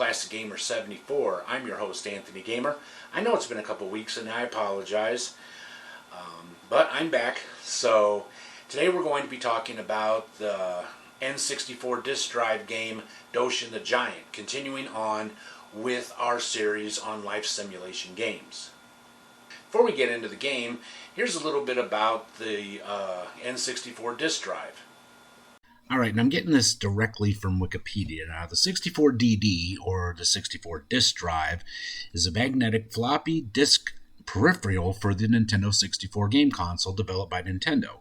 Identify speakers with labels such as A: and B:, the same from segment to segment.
A: Classic Gamer 74. I'm your host, Anthony Gamer. I know it's been a couple weeks and I apologize, but I'm back. So today we're going to be talking about the N64 disk drive game Doshin the Giant, continuing on with our series on life simulation games. Before we get into the game, here's a little bit about the N64 disk drive.
B: Alright, and I'm getting this directly from Wikipedia. Now, the 64 DD, or the 64 disk drive, is a magnetic floppy disk peripheral for the Nintendo 64 game console developed by Nintendo.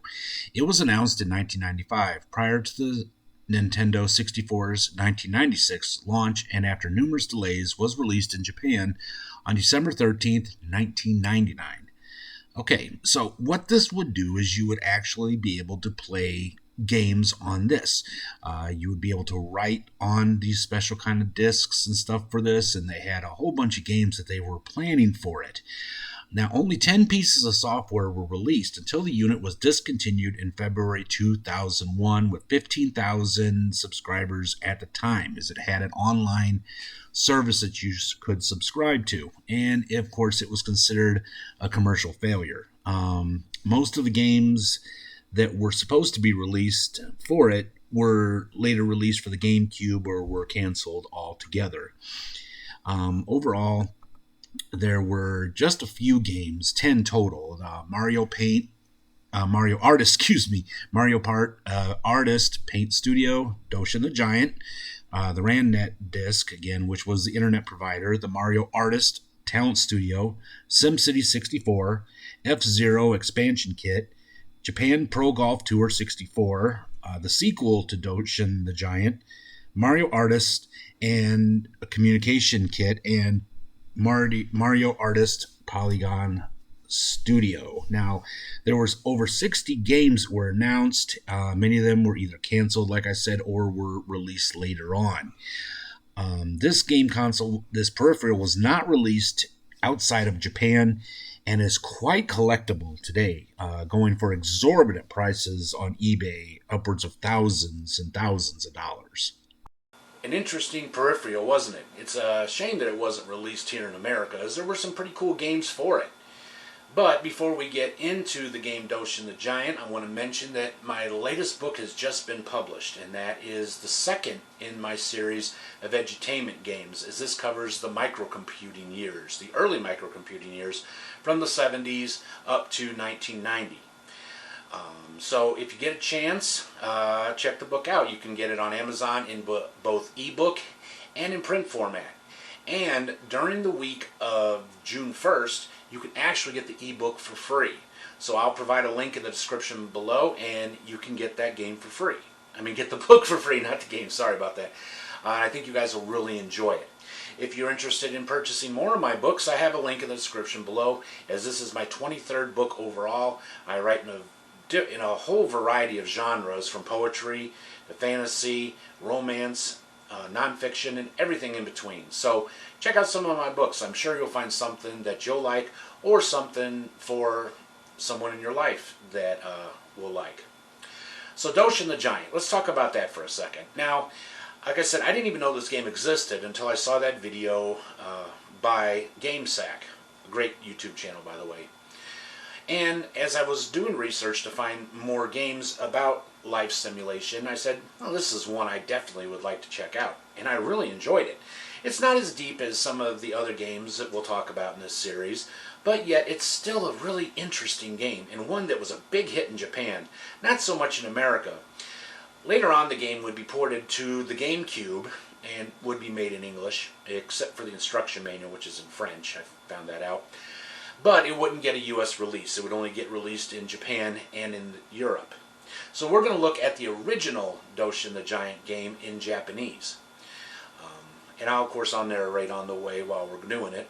B: It was announced in 1995, prior to the Nintendo 64's 1996 launch, and after numerous delays, was released in Japan on December 13th, 1999. Okay, so what this would do is you would actually be able to play games on this. You would be able to write on these special kind of discs and stuff for this, and they had a whole bunch of games that they were planning for it. Now, only 10 pieces of software were released until the unit was discontinued in February 2001 with 15,000 subscribers at the time, as it had an online service that you could subscribe to. And, of course, it was considered a commercial failure. Most of the games that were supposed to be released for it were later released for the GameCube or were canceled altogether. Overall, there were just a few games, 10 total. Mario Artist Paint Studio, Doshin the Giant, the RanNet disc, again, which was the internet provider, the Mario Artist Talent Studio, SimCity 64, F-Zero Expansion Kit, Japan Pro Golf Tour 64, the sequel to Doshin the Giant, Mario Artist and a Communication Kit, and Mario Artist Polygon Studio. Now, there was over 60 games were announced. Many of them were either canceled, like I said, or were released later on. This game console, this peripheral, was not released outside of Japan and is quite collectible today, going for exorbitant prices on eBay, upwards of thousands and thousands of dollars.
A: An interesting peripheral, wasn't it? It's a shame that it wasn't released here in America, as there were some pretty cool games for it. But before we get into the game Doshin the Giant, I want to mention that my latest book has just been published, and that is the second in my series of edutainment games, as this covers the microcomputing years, the early microcomputing years, from the 70s up to 1990. So if you get a chance, check the book out. You can get it on Amazon in both ebook and in print format. And during the week of June 1st, you can actually get the ebook for free. So I'll provide a link in the description below, and you can get that game for free. I mean, get the book for free, not the game. Sorry about that. I think you guys will really enjoy it. If you're interested in purchasing more of my books, I have a link in the description below, as this is my 23rd book overall. I write in a whole variety of genres, from poetry to fantasy, romance, nonfiction, and everything in between. So check out some of my books. I'm sure you'll find something that you'll like, or something for someone in your life that will like. So Doshin the Giant, let's talk about that for a second. Now, like I said, I didn't even know this game existed until I saw that video by GameSack, a great YouTube channel, by the way. And as I was doing research to find more games about life simulation, I said, well, this is one I definitely would like to check out. And I really enjoyed it. It's not as deep as some of the other games that we'll talk about in this series, but yet it's still a really interesting game, and one that was a big hit in Japan, not so much in America. Later on, the game would be ported to the GameCube and would be made in English, except for the instruction manual, which is in French. I found that out. But it wouldn't get a U.S. release. It would only get released in Japan and in Europe. So we're going to look at the original Doshin the Giant game in Japanese. And of course, I'll narrate on the way while we're doing it.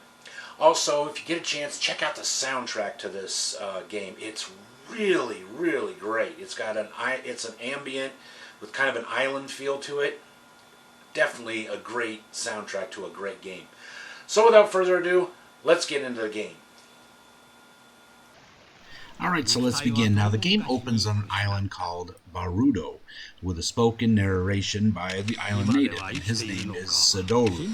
A: Also, if you get a chance, check out the soundtrack to this game. It's really, really great. It's an ambient with kind of an island feel to it. Definitely a great soundtrack to a great game. So without further ado, let's get into the game.
B: Alright, so let's begin. Now, the game opens on an island called Barudo, with a spoken narration by the island native. His name is Sadoru.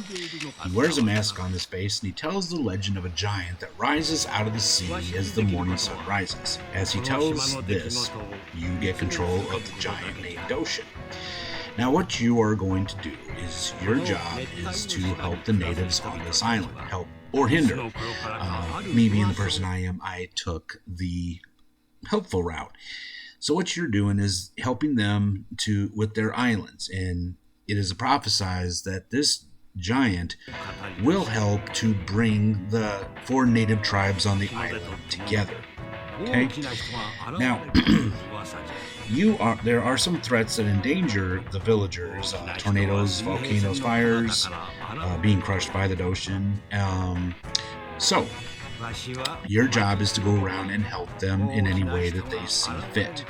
B: He wears a mask on his face, and he tells the legend of a giant that rises out of the sea as the morning sun rises. As he tells this, you get control of the giant named Doshin. Now, what you are going to do is, your job is to help the natives on this island, help or hinder. Me being the person I am, I took the helpful route. So what you're doing is helping them with their islands, and it is prophesized that this giant will help to bring the 4 native tribes on the island together. Okay? Now, there are some threats that endanger the villagers: tornadoes, volcanoes, fires, being crushed by the Doshin. So your job is to go around and help them in any way that they see fit.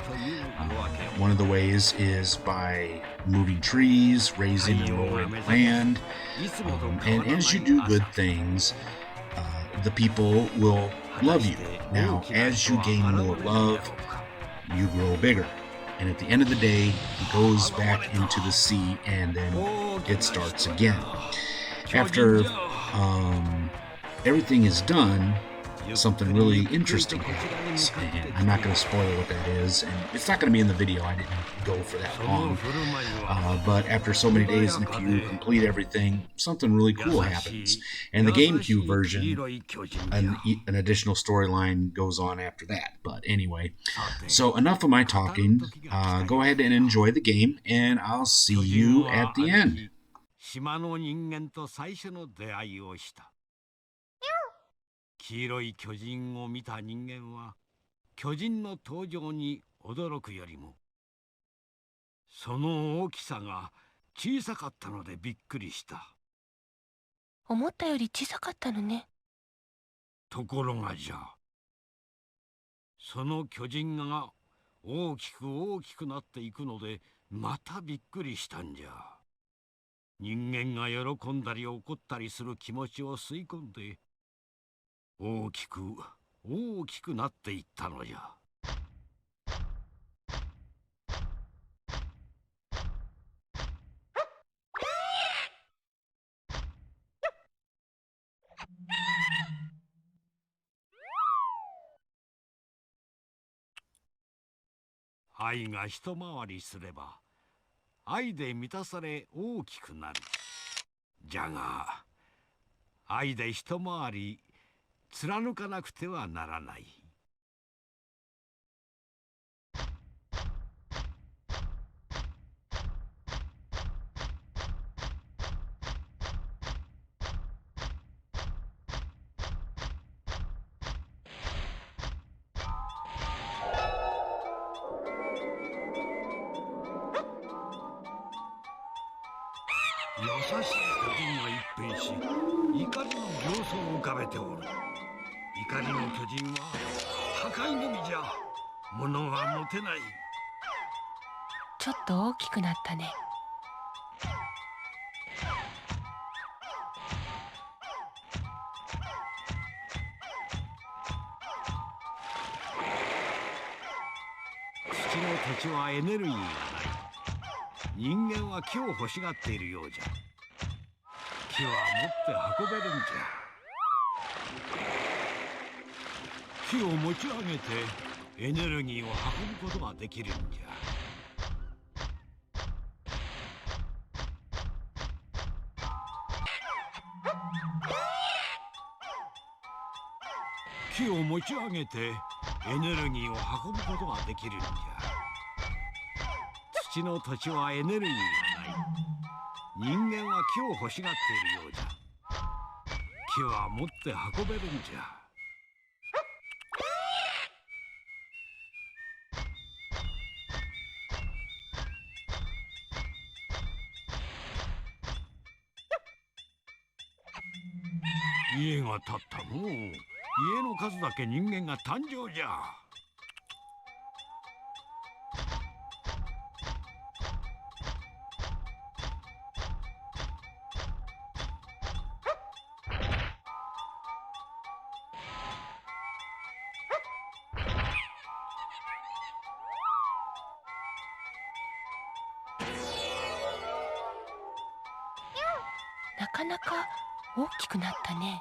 B: One of the ways is by moving trees, raising and lowering land, and as you do good things, the people will love you. Now, as you gain more love, you grow bigger. And at the end of the day, it goes back into the sea, and then it starts again. After everything is done, something really interesting happens, and I'm not going to spoil what that is, and it's not going to be in the video. I didn't go for that long, but after so many days, and if you complete everything, something really cool happens. And the GameCube version, an additional storyline goes on after that. But anyway, so enough of my talking. Go ahead and enjoy the game, and I'll see you at the end.
C: 島の人間と最初の出会いをした。黄色い巨人を見た人間は巨人の登場に驚くよりもその大きさが小さかったのでびっくりした。
D: 思ったより小さかったのね。
C: ところがじゃ、その巨人が大きくなっていくのでまたびっくりしたんじゃ。人間が喜んだり怒ったりする気持ちを吸い込んで大きくなっていったのじゃ。愛が一回りすれば愛で満たされ大きくなる。じゃが愛で一回り貫かなくてはならない。優しい巨人が一変し、怒りの形相を浮かべておる。怒りの巨人は破壊のみじゃ。物は持てない。
D: ちょっと大きくなったね。
C: 土の土地はエネルギーがない。人間は木を欲しがっているようじゃ。木は持って運べるんじゃ。木を持ち上げてエネルギーを運ぶことができるんじゃ。木を持ち上げてエネルギーを運ぶことができるんじゃ。土の土地はエネルギーがない。人間は木を欲しがっているようじゃ。木は持って運べるんじゃ。家が建ったのう。家の数だけ人間が誕生じゃ。
D: かなか大きくなったね。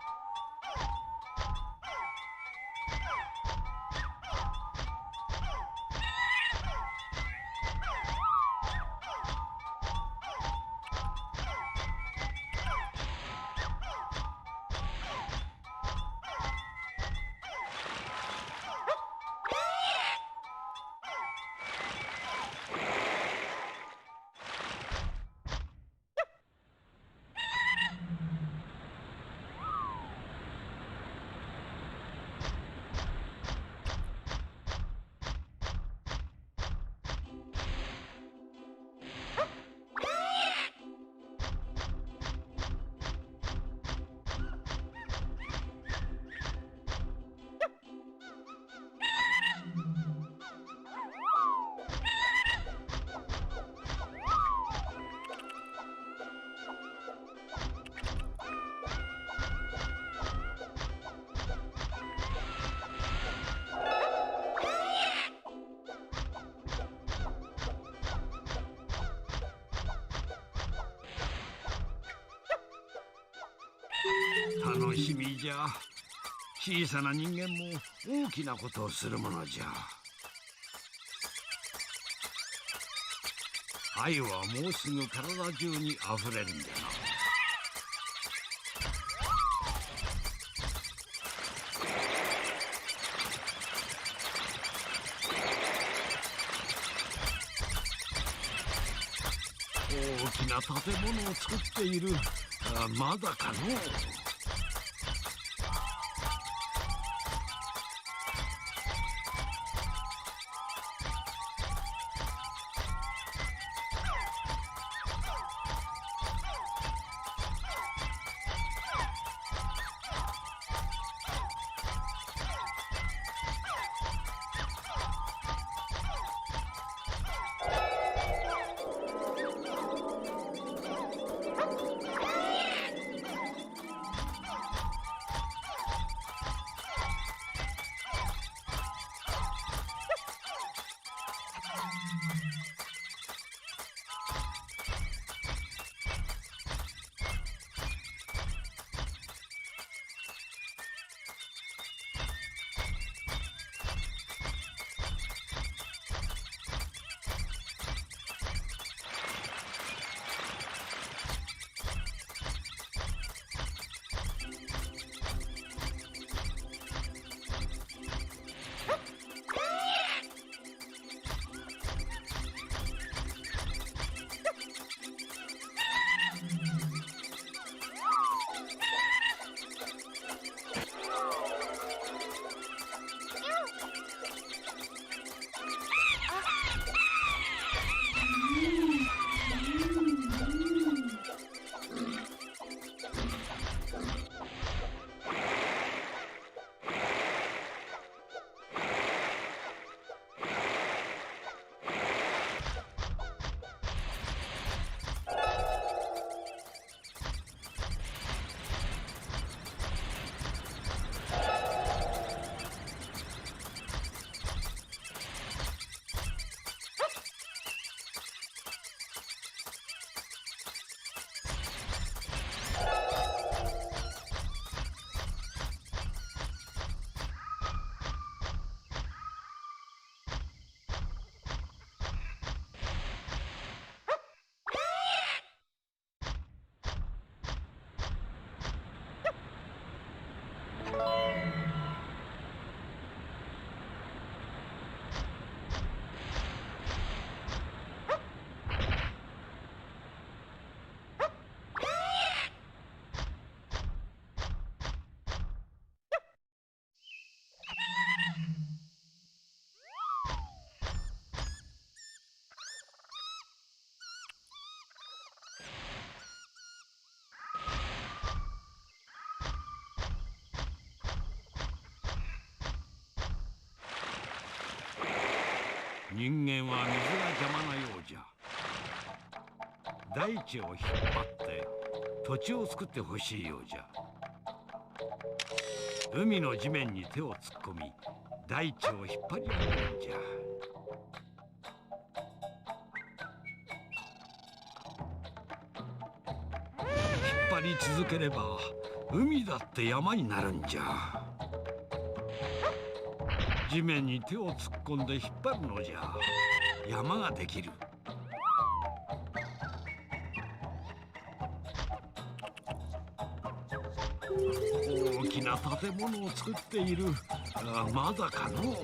C: 楽しみじゃ。小さな人間も大きなことをするものじゃ。愛はもうすぐ体中にあふれるんじゃな。大きな建物を作っている。まだかのう。人間は水が邪魔なようじゃ。大地を引っ張って土地を作ってほしいようじゃ。海の地面に手を突っ込み大地を引っ張り上げるんじゃ。引っ張り張り続ければ海だって山になるんじゃ。地面に手を突っ込んで引っ張るのじゃ山ができる。大きな建物を作っている。まだかのう。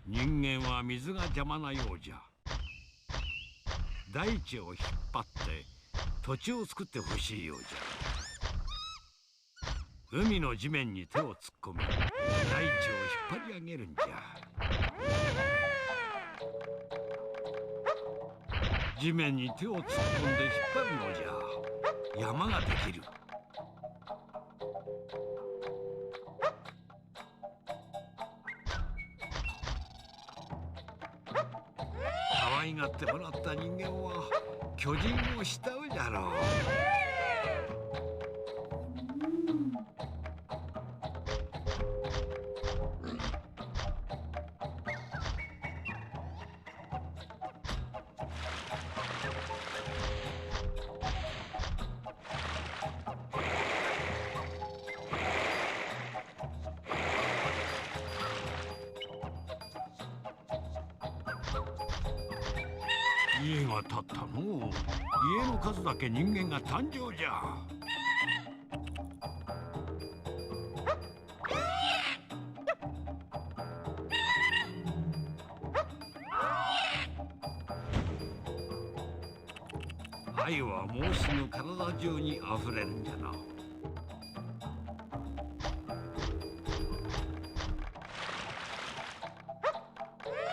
C: 人間は水が邪魔なようじゃ。大地を引っ張って土地を作ってほしいようじゃ。海の地面に手を突っ込み大地を引っ張り上げるんじゃ。地面に手を突っ込んで引っ張るのじゃ山ができる。可愛がってもらった人間は巨人を慕うじゃろう。家が建ったのう。家の数だけ人間が誕生じゃ。愛はもうすぐ体中にあふれるんじゃな。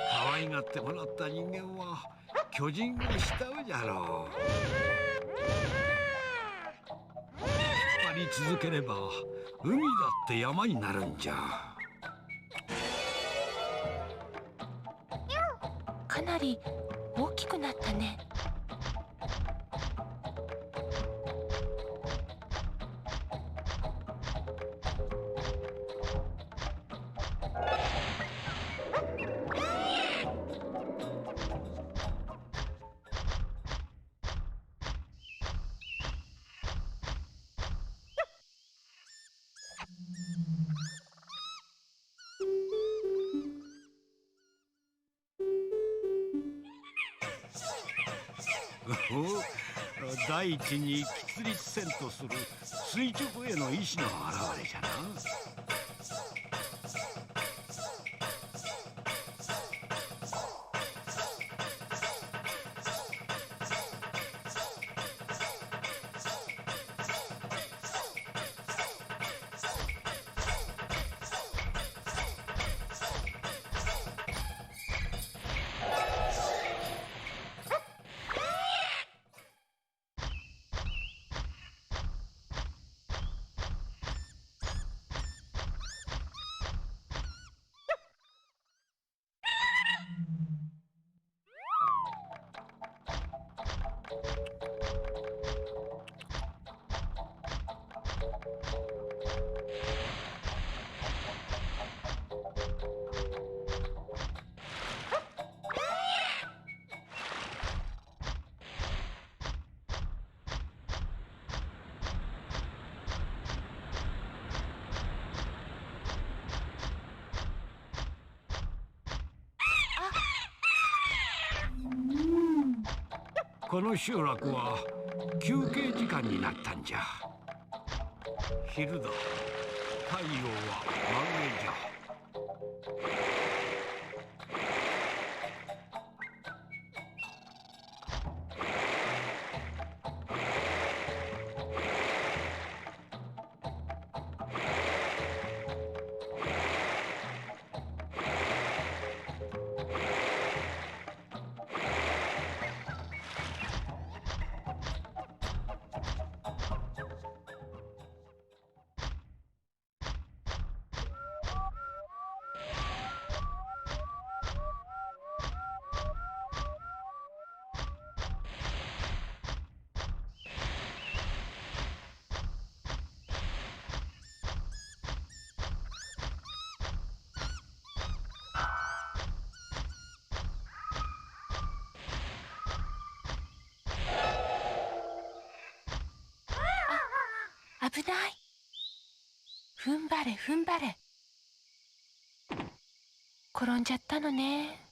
C: 可愛がってもらった人間は巨人を慕うじゃろう。引っ張り続ければ海だって山になるんじゃ。
D: かなり大きくなったね。
C: 大地に喫立せんとする垂直への意志の表れじゃな。この集落は休憩時間になったんじゃ。昼だ。太陽は真上じゃ。
D: 危ない。踏ん張れ踏ん張れ。転んじゃったのね。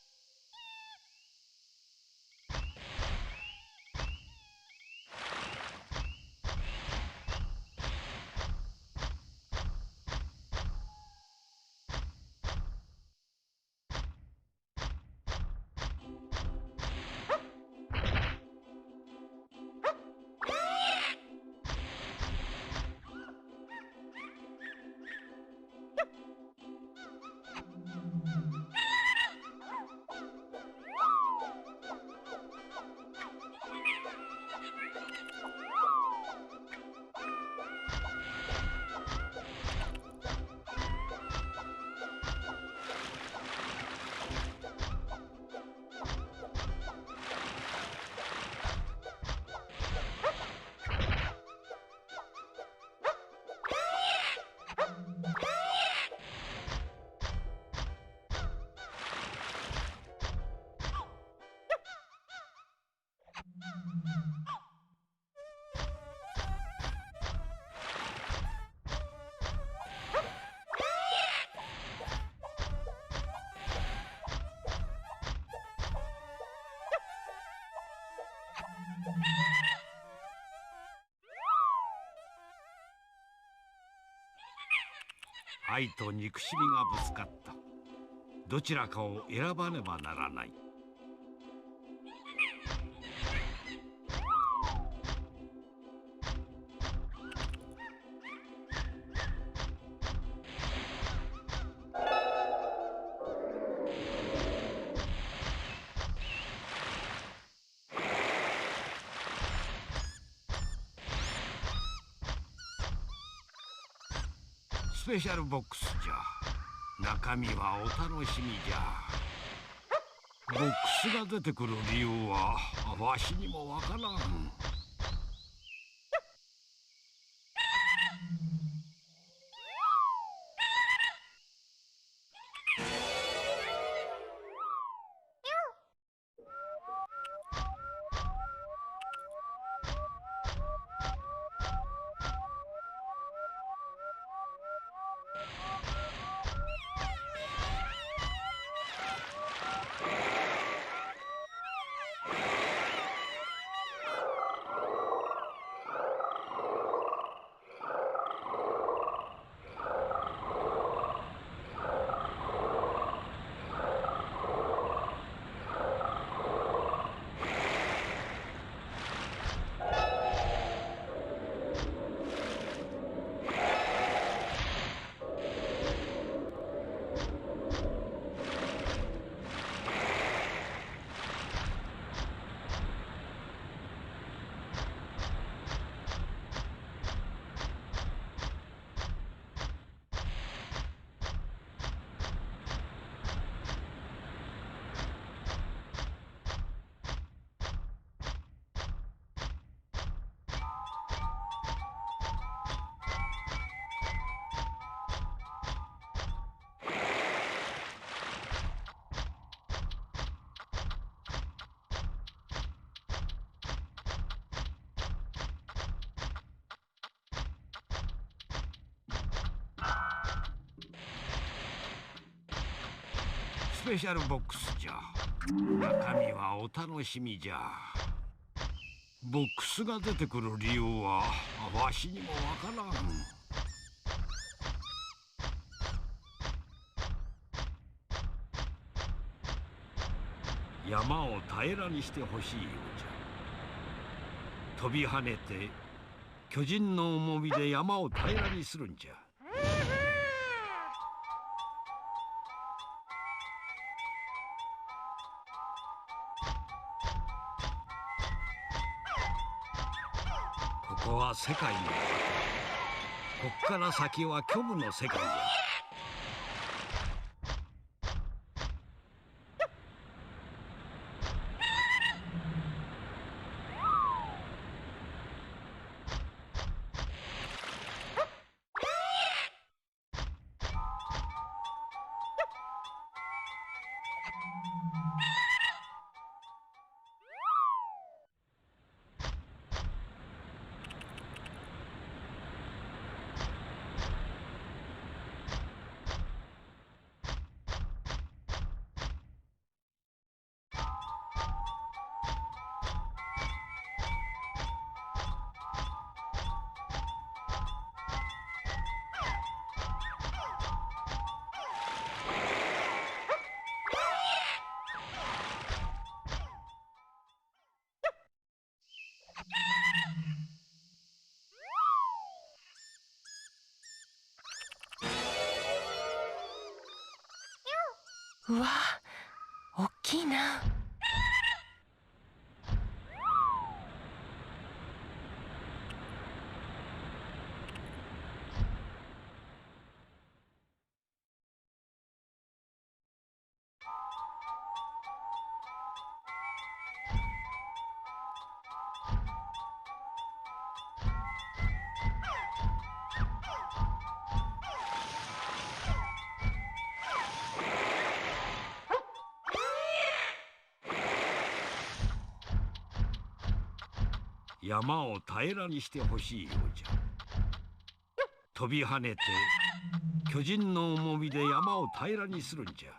C: 愛と憎しみがぶつかった。どちらかを選ばねばならない。スペシャルボックスじゃ。中身はお楽しみじゃ。ボックスが出てくる理由はわしにもわからん。スペシャルボックスじゃ。中身はお楽しみじゃ。ボックスが出てくる理由はわしにもわからん。山を平らにしてほしいようじゃ。飛び跳ねて巨人の重みで山を平らにするんじゃ。ここは世界の果て。こっから先は虚無の世界じゃ。
D: うわ、おっきいな。
C: 山を平らにしてほしいようじゃ。飛び跳ねて巨人の重みで山を平らにするんじゃ。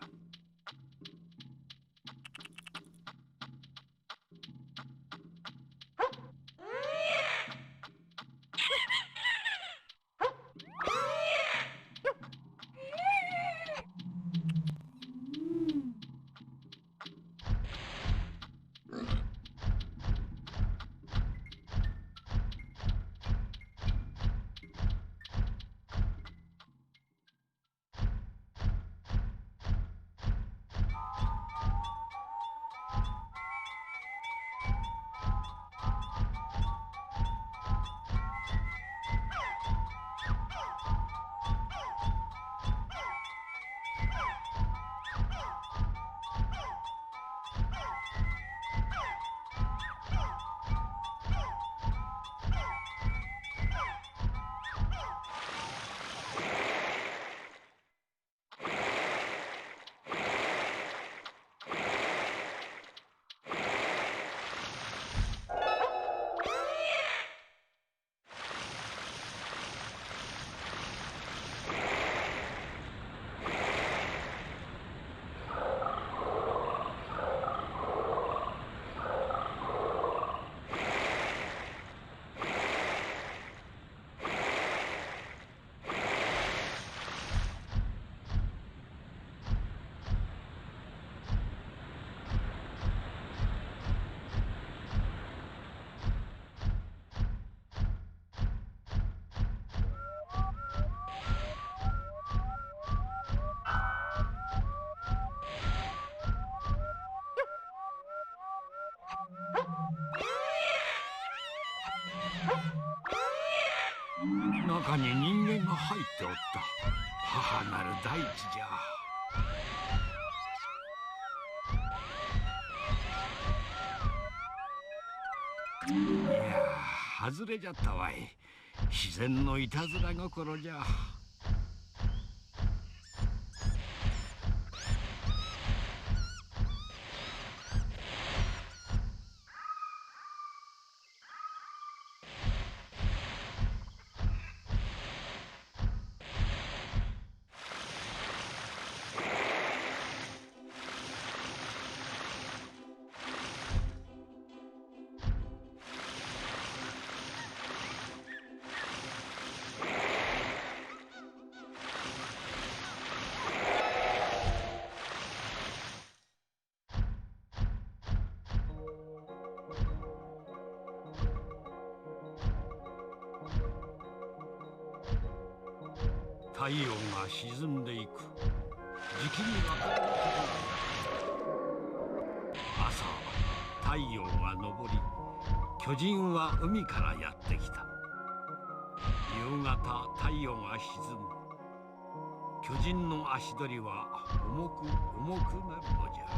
C: 中に人間が入っておった。母なる大地じゃ。いや、外れじゃったわい。自然のいたずら心じゃ。太陽が沈んでいく。じきにわかることだ。朝、太陽が昇り、巨人は海からやってきた。夕方、太陽が沈む。巨人の足取りは重く重くなるのじゃ。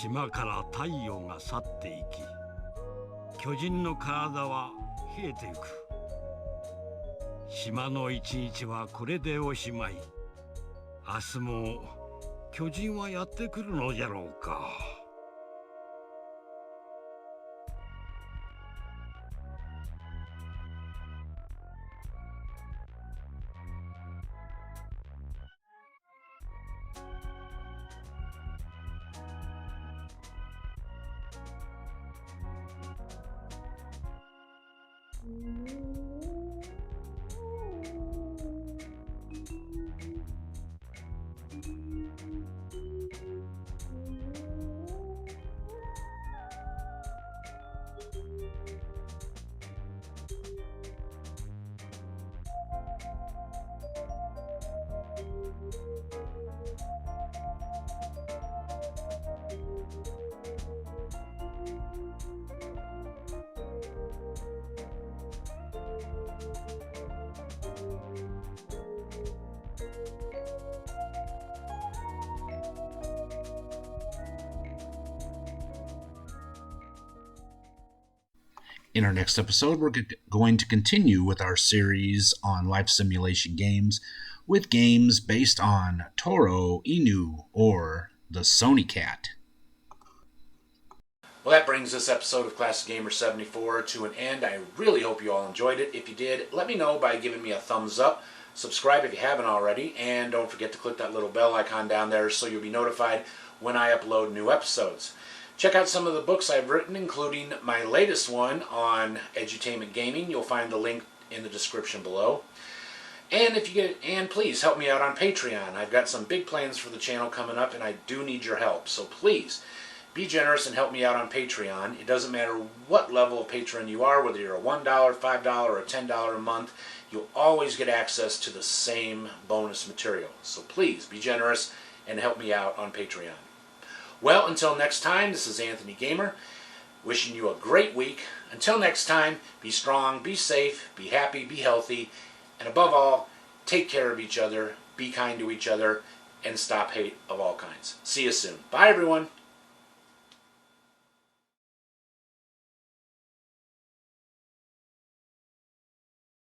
C: 島から太陽が去っていき、巨人の体は冷えてゆく。島の一日はこれでおしまい。明日も巨人はやってくるのじゃろうか。
B: In our next episode, we're going to continue with our series on life simulation games with games based on Toro, Inu, or the Sony Cat.
A: Well, that brings this episode of Classic Gamer 74 to an end. I really hope you all enjoyed it. If you did, let me know by giving me a thumbs up. Subscribe if you haven't already, and don't forget to click that little bell icon down there so you'll be notified when I upload new episodes. Check out some of the books I've written, including my latest one on edutainment gaming. You'll find the link in the description below. And please help me out on Patreon. I've got some big plans for the channel coming up, and I do need your help. So please be generous and help me out on Patreon. It doesn't matter what level of patron you are, whether you're a $1, $5, or a $10 a month. You'll always get access to the same bonus material. So please be generous and help me out on Patreon. Well, until next time, this is Anthony Gamer, wishing you a great week. Until next time, be strong, be safe, be happy, be healthy, and above all, take care of each other, be kind to each other, and stop hate of all kinds. See you soon. Bye, everyone.